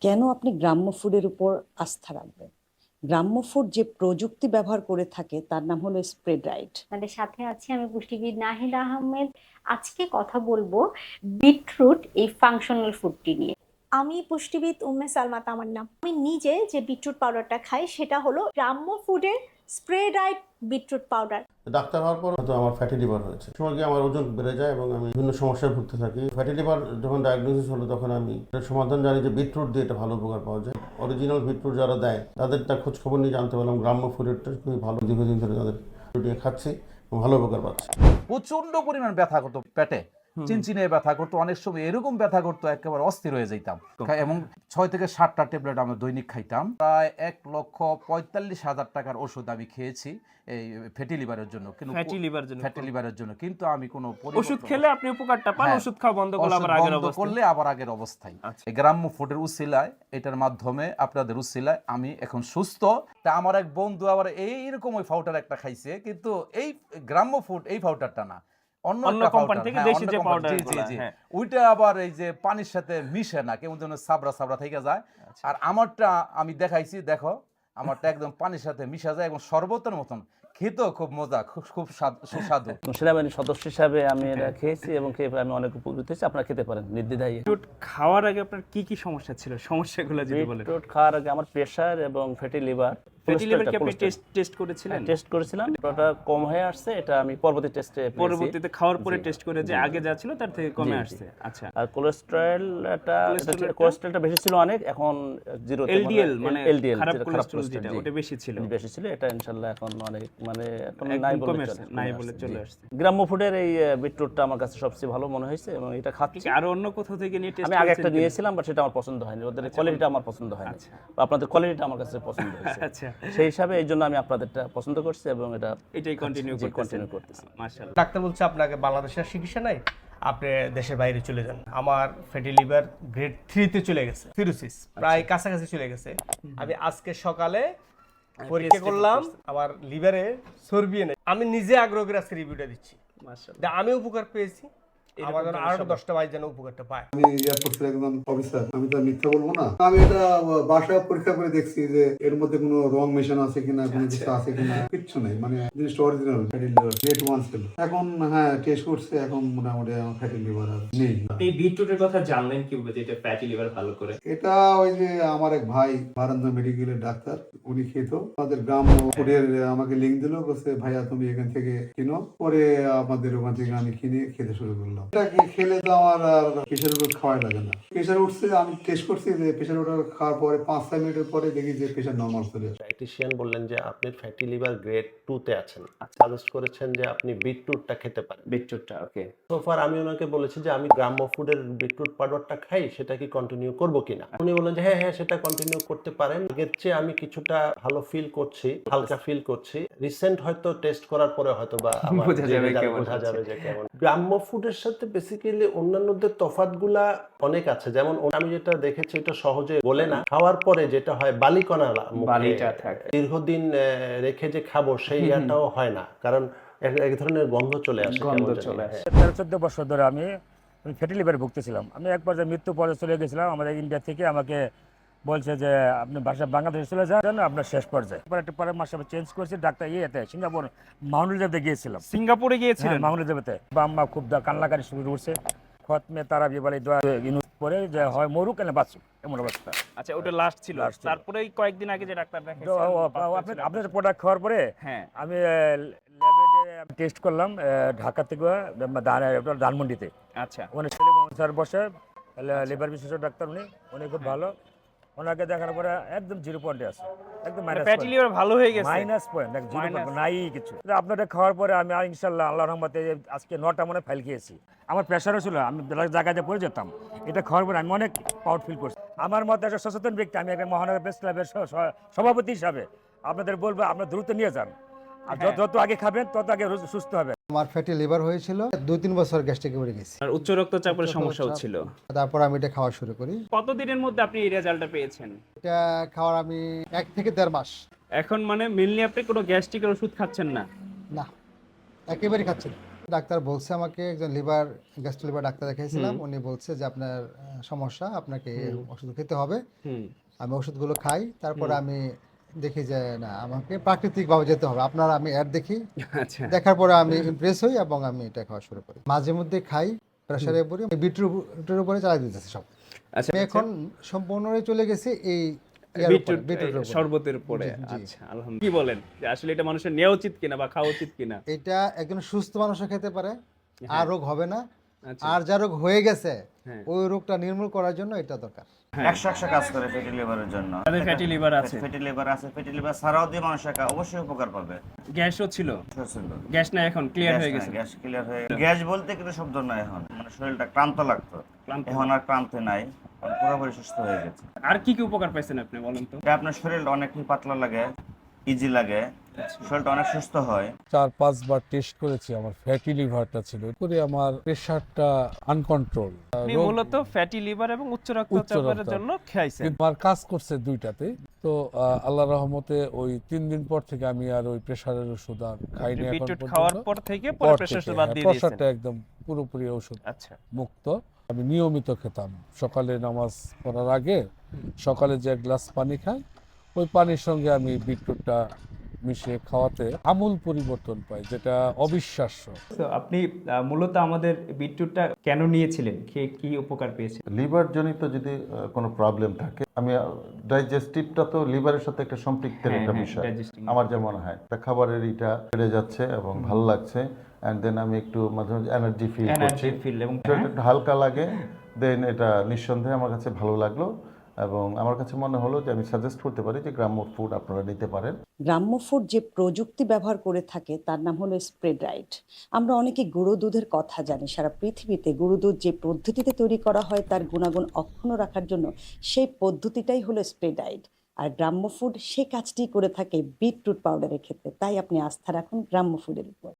কেন আপনি গ্রাম্য ফুডের উপর আস্থা রাখবেন? গ্রাম্য ফুড যে প্রযুক্তি ব্যবহার করে থাকে তার নাম হলো স্প্রে ডায়েট। আপনাদের সাথে আছি আমি পুষ্টিবিদ নাহিদ আহমেদ। আজকে কথা বলবো বিটরুট এই ফাংশনাল ফুডটি নিয়ে। আমি পুষ্টিবিদ উম্মে সালমা তামান্না। আমি নিজে যে বিটরুট পাউডারটা খাই সেটা হলো গ্রাম্য ফুডের spray diet beetroot powder. Doctor হওয়ার পর হয়তো আমার ফ্যাটি লিভার হয়েছে, সময় গিয়ে আমার ওজন বেড়ে যায় এবং আমি বিভিন্ন সমস্যায় ভুগতে থাকি। ফ্যাটি লিভার যখন ডায়াগনোসিস হলো তখন আমি এটার সমাধান জানি যে বিটরুট দিয়ে এটা ভালো উপকার পাওয়া যায়। অরিজিনাল বিটরুট যারা দেয় তাদের তার খোঁজ খবর নিয়ে জানতে পারলাম গ্রাম্য ফুডেরটা খুবই ভালো। দীর্ঘদিন ধরে তাদের দিয়ে খাচ্ছি এবং ভালো উপকার পাচ্ছি। প্রচন্ড পরিমাণ ব্যথা করতো পেটে, চিনচিনে ব্যথা করতো, অনেক সময় এরকম ব্যথা করতো একেবারে অস্থির হয়ে যেতাম। এবং 6 থেকে 7টা ট্যাবলেট আমরা দৈনিক খাইতাম। প্রায় 1,45,000 টাকার ওষুধ আমি খেয়েছি এই ফ্যাটি লিভারের জন্য। কিন্তু ফ্যাটি লিভারের জন্য কিন্তু আমি কোনো ওষুধ খেলে আপনি উপকারটা পান, ওষুধ খাওয়া বন্ধ করলে আবার আগের অবস্থা করলে আবার আগের অবস্থায়। এই গ্রাম্য ফুডের উসিলায়, এটার মাধ্যমে আপনাদের উসিলায় আমি এখন সুস্থ। তা আমার এক বন্ধু আবার এইরকম ওই পাউডার একটা খাইছে, কিন্তু এই গ্রাম্য ফুড এই পাউডারটা না, অন্য কোম্পানি থেকে দেশি যে পাউডার, ওইটা আবার এই যে পানির সাথে মিশে না, কেমন যেন সাবরা সাবরা থেকে যায়। আর আমারটা আমি দেখাইছি, দেখো আমারটা একদম পানির সাথে মিশা যায় এবং শরবতের মতন, খেতেও খুব মজা, খুব সুস্বাদু। সেনাবাহিনীর সদস্য হিসাবে আমি এটা খেয়েছি এবং খেয়ে আমি অনেক উপকৃত হয়েছি। আপনারা খেতে পারেন নির্দ্বিধায়। বিটরুট খাওয়ার আগে আপনার কি কি সমস্যা ছিল, সমস্যাগুলো যদি বলেন। বিটরুট খাওয়ার আগে আমার প্রেসার এবং ফ্যাটি লিভার ফ্যাটি লিভার কি আপনি টেস্ট করেছিলেন? টেস্ট করেছিলাম, ওটা কম হয়ে আসছে। এটা আমি পরবর্তীতে খাওয়ার পরে টেস্ট করে যে আগে যা ছিল তার থেকে কমে আসছে। আচ্ছা, আর কোলেস্টেরলটা বেশি ছিল অনেক, এখন জিরো। এলডিএল মানে এলডিএল খারাপ কোলেস্টেরল যেটা, ওটা বেশি ছিল। এটা ইনশাআল্লাহ এখন অনেক এখন নাই বলে চলে আসছে। গ্রাম্য ফুডের এই বিটরুটটা আমার কাছে সবচেয়ে ভালো মনে হয়েছে এবং এটা খাচ্ছি। আর অন্য কোথাও থেকে নিয়ে টেস্ট আমি আগে একটা নিয়েছিলাম, বাট সেটা আমার পছন্দ হয়নি। ওদের কোয়ালিটিটা আমার পছন্দ হয়নি, আপনাদের কোয়ালিটিটা আমার কাছে পছন্দ হয়েছে। আচ্ছা, সেই হিসাবে এই জন্য আমি আপনাদেরটা পছন্দ করছি এবং এটাই কন্টিনিউ করতেছি। মাশাআল্লাহ। ডাক্তার বলছে আপনাকে বাংলাদেশের চিকিৎসা নাই, আপনি দেশের বাইরে চলে যান। আমার ফ্যাটি লিভার গ্রেড 3 তে চলে গেছে, সিরোসিস প্রায় কাছাকাছি চলে গেছে। আমি আজকে সকালে পরীক্ষা করলাম, আমার লিভারে চর্বি নেই। আমি নিজে আগ্রহ করে আজকে রিভিউটা দিচ্ছি। মাশাআল্লাহ, আমি উপকার পেয়েছি, আমার জন্য আরো 10টা ভাই যেন উপকারটা পায়। আমি এয়ারফোর্সের একজন অফিসার, আমি তো মিথ্যা বলবো না। আমি এটা বাসায় পরীক্ষা করে দেখছি যে এর মধ্যে কোনো রং মেশানো আছে কিনা, কোনো কিছু আছে কিনা, কিচ্ছু নেই। মানে জিনিসটা অরিজিনাল ফ্যাটি লিভার গ্রেড 1 ছিল। এখন হ্যাঁ টেস্ট করছে, এখন মোটামুটি আমার ফ্যাটি লিভার আর নেই। এই বিটরুটের কথা জানলেন কিভাবে যে এটা ফ্যাটি লিভার ভালো করে? এটা ওই যে আমার এক ভাই বারান্দা মেডিকেলের ডাক্তার, উনি খেত, তাদের গ্রাম ফুডের আমাকে লিঙ্ক দিল, বলছে ভাইয়া তুমি এখান থেকে কিনো। পরে আমাদের ওখান থেকে আমি কিনে খেতে শুরু করলাম। এটা খেলে তো আমার আর প্রেশার ওষুধ খাওয়াই লাগে না। প্রেশার উঠছে, আমি টেস্ট করছি যে প্রেশার ওঠার খাওয়ার পরে 5-6 মিনিটের পরে দেখি যে প্রেশার নরমাল চলে আসে। ডায়েটিশিয়ান বললেন যে আপনি ফ্যাটি লিভার গ্রেড 2 তে আছেন, সাজেস্ট করেছেন যে আপনি বিটরুটটা খেতে পারেন। বিটরুটটা ওকে। সোফার আমি ওনাকে বলেছি যে আমি গ্রাম্য ফুডের বিটরুট পাউডারটা খাই, সেটা কি কন্টিনিউ করব কিনা। উনি বললেন যে হ্যাঁ সেটা কন্টিনিউ করতে পারেন। আগের চেয়ে আমি কিছুটা ভালো ফিল করছি, হালকা ফিল করছি। রিসেন্ট হয়তো টেস্ট করার পরে হয়তো বা বোঝা যাবে যে কেমন। গ্রাম্য ফুডের সাথে বেসিক্যালি অন্যান্যদের তফাৎগুলা অনেক আছে। যেমন আমি যেটা দেখেছি, এটা সহজে গলে না, খাওয়ার পরে যেটা হয় বালিকণা বালিটা থাকে, দীর্ঘদিন রেখে যে খাবো সেই ইয়াটাও হয় না, কারণ এক ধরনের গন্ধ চলে আসে। 13-14 বছর ধরে আমি ফ্যাটি লিভারে ভুগতেছিলাম। আমি একবার যে মৃত্যু পর্যায়ে চলে গেছিলাম। আমাদের ইন্ডিয়া থেকে আমাকে বলছে যে আপনি বাংলাদেশে চলে যান, আপনার শেষ পর্যায়ে। পরে মাসে চেঞ্জ করছি, ডাক্তার সিঙ্গাপুর মাউন্টেনজেবে গিয়েছিলাম। সিঙ্গাপুরে গিয়েছিলেন? মাউন্টেনজেবেতে বাম্মা খুব কান্নাকারি শুরু করছে, খতমে তারা বিবালি দোয়া পরে যে হয় মরুক কেন বাঁচুক, এমন অবস্থা। আচ্ছা, ওটা লাস্ট ছিল। তারপরে কয়েকদিন আগে যে ডাক্তার আপনার প্রোডাক্ট খাওয়ার পরে আমি ল্যাবে টেস্ট করলাম ঢাকা থেকে, ধানমন্ডিতে। আচ্ছা, ওখানে স্যার বসে, লিভার বিশেষজ্ঞ ডাক্তার, উনি খুব ভালো। ওনাকে দেখার পরে একদম 0 পয়েন্টে আছে, একদম ফ্যাটি লিভার ভালো হয়ে গেছে, মাইনাস পয়েন্ট, 0 পয়েন্ট নাই কিছু। আপনাদের খাওয়ার পরে আমি ইনশাআল্লাহ আল্লাহর রহমতে আজকে 9টা মনে ফাইল খেয়েছি। আমার প্রেশারও ছিল, আমি জায়গাতে পড়ে যেতাম। এটা খাওয়ার পরে আমি অনেক প্রাউড ফিল করছি। আমার মতে একটা সচেতন ব্যক্তি, আমি একটা মহানগর প্রেস ক্লাবের সভাপতি হিসাবে আপনাদের বলবো, আপনারা দ্রুত নিয়ে যান। আর যত আগে খাবেন তত আগে সুস্থ হবে। আমার ফ্যাটি লিভার হয়েছিল, 2-3 বছর গ্যাস্ট্রিকে পড়ে গেছি, আর উচ্চ রক্তচাপের সমস্যা হচ্ছিল। তারপর আমি এটা খাওয়া শুরু করি। কতদিনের মধ্যে আপনি এই রেজাল্টটা পেয়েছেন? এটা খাওয়ার আমি 1 থেকে 1.5 মাস। এখন মানে মেইনলি আপনি কোনো গ্যাস্ট্রিকের ওষুধ খাচ্ছেন না? না, একেবারেই খাচ্ছি না। ডাক্তার বলছে আমাকে, একজন লিভার গ্যাস্ট্রো লিভার ডাক্তার দেখাইছিলাম, উনি বলছে যে আপনার সমস্যা, আপনাকে এই ওষুধ খেতে হবে। আমি ওষুধগুলো খাই, তারপরে আমি দেখি যে না, আমাকে প্রাকৃতিকভাবে যেতে হবে। আপনার আমি অ্যাড দেখি, দেখার পরে আমি ইমপ্রেস হই এবং আমি এটা খাওয়া শুরু করি। মাঝে মধ্যে খাই, প্রেশারে পড়ি, বিটরুটের উপরে চালাই দিতেছি সব। আমি এখন সম্পূর্ণই চলে গেছি এই শরবতের উপরে। আচ্ছা, আলহামদুলিল্লাহ। কি বলেন যে আসলে এটা মানুষের নেওয়া উচিত কিনা বা খাওয়া উচিত কিনা? এটা একজন সুস্থ মানুষও খেতে পারে, আর রোগ হবে না। আর যা রোগ হয়ে গেছে ওই রোগটা নির্মূল করার জন্য এটা দরকার। 100 কাজ করে ফ্যাটি লিভারের জন্য। তাদের ফ্যাটি লিভার আছে, ফ্যাটি লিভার ছাড়াও দিয়ে মানুষ অবশ্যই উপকার পাবে। গ্যাসও ছিল, গ্যাস না এখন ক্লিয়ার হয়ে গেছে। গ্যাস ক্লিয়ার হয়ে গেছে। গ্যাস বলতে কিন্তু শব্দ না, এখন মানে শরীরটা ক্লান্ত লাগতো, এখন আর ক্লান্ত নাই, পুরোপুরি সুস্থ হয়ে গেছে। আর কি কি উপকার পাইছেন আপনি বলেন তো? আপনার শরীরটা অনেকটাই পাতলা লাগে, ইজি লাগে, শরীরটা অনেক সুস্থ হয়। 4-5 বার টেস্ট করেছি, আমার ফ্যাটি লিভারটা ছিল, করে আমার প্রেসারটা আনকন্ট্রোল। আপনি মূলত ফ্যাটি লিভার এবং উচ্চ রক্তচাপের জন্য খাইছেন, কিন্তু আর কাজ করছে দুইটাতে। তো আল্লাহর রহমতে ওই 3 দিন পর থেকে আমি আর ওই প্রেসারের ওষুধ আর খাইনি। এখন বিটরুট খাওয়ার পর থেকে পরে প্রেসার ওষুধ বাদ দিয়ে দিয়েছেন। প্রেসারটা একদম পুরোপুরি ওষুধ মুক্ত। আমি নিয়মিত খেতাম, সকালে নামাজ পড়ার আগে সকালে যে গ্লাস পানি খাই, ওই পানির সঙ্গে আমি বিটরুটটা মিশিয়ে খাওয়াতে আমূল পরিবর্তন পাই, যেটা অবিশ্বাস্য। আপনি মূলত আমাদের বিটরুটটা কেন নিয়েছিলেন, খেয়ে কি উপকার পেয়েছেন? লিভার জনিত যদি কোনো প্রবলেম থাকে, আমি ডাইজেস্টিভটা তো লিভারের সাথে একটা সম্পৃক্তের একটা বিষয়, আমার যা মনে হয় খাবারের এটা বেড়ে যাচ্ছে এবং ভালো লাগছে। অ্যান্ড দেন আমি একটু মাঝে মাঝে এনার্জি ফিল করছি এবং একটু হালকা লাগে, দেন এটা নিঃসন্দেহে আমার কাছে ভালো লাগলো এবং আমার কাছে মনে হলো যে আমি সাজেস্ট করতে পারি যে গ্রাম্য ফুড আপনারা নিতে পারেন। গ্রাম্য ফুড যে প্রযুক্তি ব্যবহার করে থাকে তার নাম হলো স্প্রেড রাইট। আমরা অনেকে গুঁড়ো দুধের কথা জানি, সারা পৃথিবীতে গুঁড়ো দুধ যে পদ্ধতিতে তৈরি করা হয় তার গুণাগুণ অক্ষুণ্ণ রাখার জন্য সেই পদ্ধতিটাই হলো স্প্রেড রাইট। আর গ্রাম্য ফুড সে কাজটি করে থাকে বিটরুট পাউডারের ক্ষেত্রে। তাই আপনি আস্থা রাখুন গ্রাম্য ফুডের উপর।